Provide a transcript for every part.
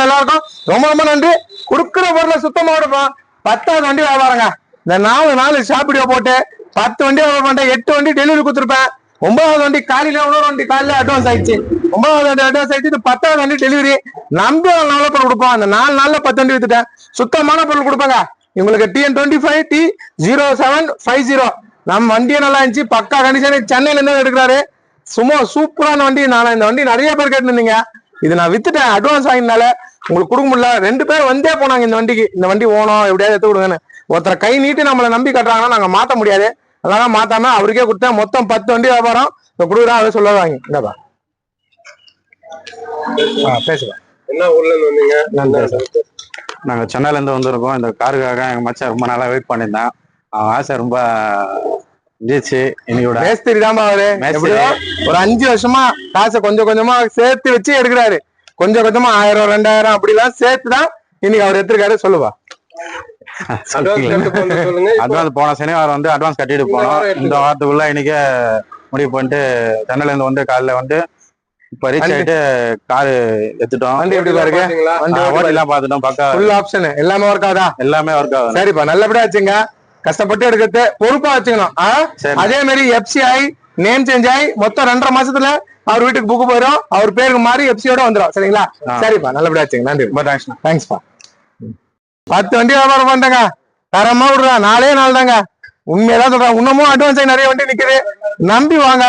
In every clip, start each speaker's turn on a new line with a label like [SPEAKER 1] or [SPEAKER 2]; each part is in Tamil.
[SPEAKER 1] எல்லாருக்கும் ரொம்ப ரொம்ப நன்றி. கொடுக்குற பொருளை சுத்தமா கொடுப்போம். 10வது வண்டி வியாபாரங்க. இந்த 4 நாள் ஷாப்பிடியோ போட்டு 10 வண்டி வியாபாரம் பண்ணிட்டேன். 8 வண்டி டெலிவரி கொடுத்துருப்பேன். 9வது வண்டி காலையில இன்னொரு வண்டி காலையில அட்வான்ஸ் ஆயிடுச்சு. 9வது வண்டி அட்வான்ஸ் ஆயிடுச்சு. இது 10வது வண்டி டெலிவரி. நம்பி நல்ல பொருள் கொடுப்போம். அந்த 4 நாள்ல 10 வண்டி வித்துட்டேன். சுத்தமான பொருள் கொடுப்பாங்க. உங்களுக்கு TN25 T0750 நம்ம வண்டியே நல்லா இருந்துச்சு. பக்கா கண்டிஷன். சென்னையில இருந்து எடுக்கிறாரு. சும்மா சூப்பரான வண்டி. நான் இந்த வண்டி நிறைய பேர் கேட்டுருந்தீங்க. இது நான் வித்துட்டேன். அட்வான்ஸ் ஆகினால உங்களுக்கு கொடுக்க முடியல. 2 பேர் வந்தே போனாங்க இந்த வண்டிக்கு. இந்த வண்டி ஓணும் எப்படியாவது எடுத்து கொடுங்கன்னு. ஒருத்தரை கை நீட்டி நம்மளை நம்பி கட்டுறாங்கன்னா நாங்க மாத்த முடியாது. அதனால மாத்தாம அவருக்கே கொடுத்தேன். மொத்தம் 10 வண்டி வியாபாரம் கொடுக்குறோம். அதை சொல்லவாங்க. இந்தப்பா பேசுவேன். என்ன ஊர்ல இருந்து வந்தீங்க?
[SPEAKER 2] நாங்க சென்னையில இருந்து வந்திருக்கோம். இந்த காருக்காக எங்க மச்சான் ரொம்ப நாளா வெயிட் பண்ணியிருந்தேன். அவன் ஆசை ரொம்ப
[SPEAKER 1] மேஸ்திரி தான் அவரு. ஒரு 5 வருஷமா காசை கொஞ்சம் கொஞ்சமா சேர்த்து வச்சு எடுக்கிறாரு. கொஞ்சம் கொஞ்சமா 1000 2000 அப்படிலாம் சேர்த்துதான் இன்னைக்கு அவர் எடுத்திருக்காரு. சொல்லுவா.
[SPEAKER 2] அட்வான்ஸ் போன சனிவாரம் வந்து அட்வான்ஸ் கட்டிட்டு போனோம். இந்த வாரத்துக்குள்ள இன்னைக்கு முடிவு பண்ணிட்டு சென்னையில இருந்து வந்து காலையில வந்து இப்ப ரீச் ஆயிட்டு காரு எடுத்துட்டோம்.
[SPEAKER 1] வண்டி எப்படி பாருங்க.
[SPEAKER 2] எல்லாம் பாத்துட்டோம். பக்கா
[SPEAKER 1] ஃபுல் ஆப்ஷன் எல்லாமே ஒர்க் ஆகுதா?
[SPEAKER 2] எல்லாமே ஒர்க் ஆகுது.
[SPEAKER 1] சரிப்பா, நல்லபடியா வச்சுங்க. கஷ்டப்பட்டு எடுக்கிறது பொறுப்பா வச்சுக்கணும். அதே மாதிரி FCI நேம் சேஞ்ச் ஆகி மொத்தம் 2.5 மாசத்துல அவர் வீட்டுக்கு புக்கு போயிடும். அவர் பேருக்கு மாறி FCயோட வந்துடும். சரிங்களா? சரிப்பா, நல்லபடியா வச்சுங்க. நன்றி. தேங்க்ஸ்ப்பா. 10 வண்டி வியாபாரம் பண்றேங்க. தரமா விடுறா. 4 நாள் தாங்க. உண்மையதான் சொல்றேன். இன்னமும் அட்வான்ஸ் ஆகி நிறைய வண்டி நிக்குது. நம்பி வாங்க.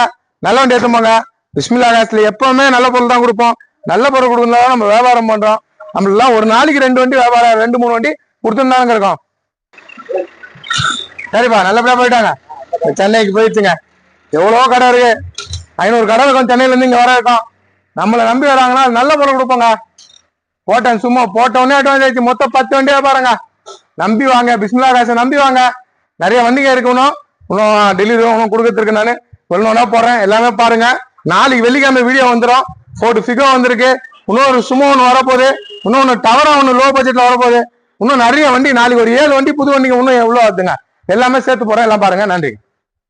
[SPEAKER 1] நல்ல வண்டி எடுத்துப்போங்க. பிஸ்மில்லா காசுல எப்பவுமே நல்ல பொருள் தான் கொடுப்போம். நல்ல பொருள் கொடுக்கறதுனால நம்ம வியாபாரம் பண்றோம். நம்மளாம் ஒரு நாளைக்கு 2 வண்டி வியாபாரம் 2-3 வண்டி கொடுத்துருந்தாங்க இருக்கோம். சரிப்பா, நல்லபடியா போயிட்டாங்க. சென்னைக்கு போயிடுச்சுங்க. எவ்வளவோ கடை இருக்கு. 500 கடை இருக்கும். சென்னையில இருந்து இங்க வர இருக்கோம். நம்மளை நம்பி வராங்கன்னா நல்ல பொருள் கொடுப்போங்க. போட்டேன் சும்மா போட்டோடனே அட்வான்ஸ் ஆயிடுச்சு. மொத்தம் 10 வண்டியா பாருங்க. நம்பி வாங்க. பிஸ்மில்லா காசை நம்பி வாங்க. நிறைய வண்டிங்க இருக்கணும். இன்னும் டெலிவரி ஒன்றும் கொடுக்கறதுக்கு நான் ஒன்னொன்னா போடுறேன். எல்லாமே பாருங்க. நாளைக்கு வெள்ளிக்கிழமை வீடியோ வந்துடும். ஃபோர்டு ஃபிகோ வந்திருக்கு. இன்னொரு சும்மா ஒன்று வரப்போகுது. இன்னொன்று டவரா ஒன்று லோ பட்ஜெட்ல வரப்போகுது. இன்னும் நிறைய வண்டி. நாளைக்கு ஒரு 7 வண்டி புது வண்டிங்க இன்னும் எவ்வளோ ஆகுதுங்க. எல்லாமே சேர்த்து போறேன். எல்லாம் பாருங்க. நன்றி.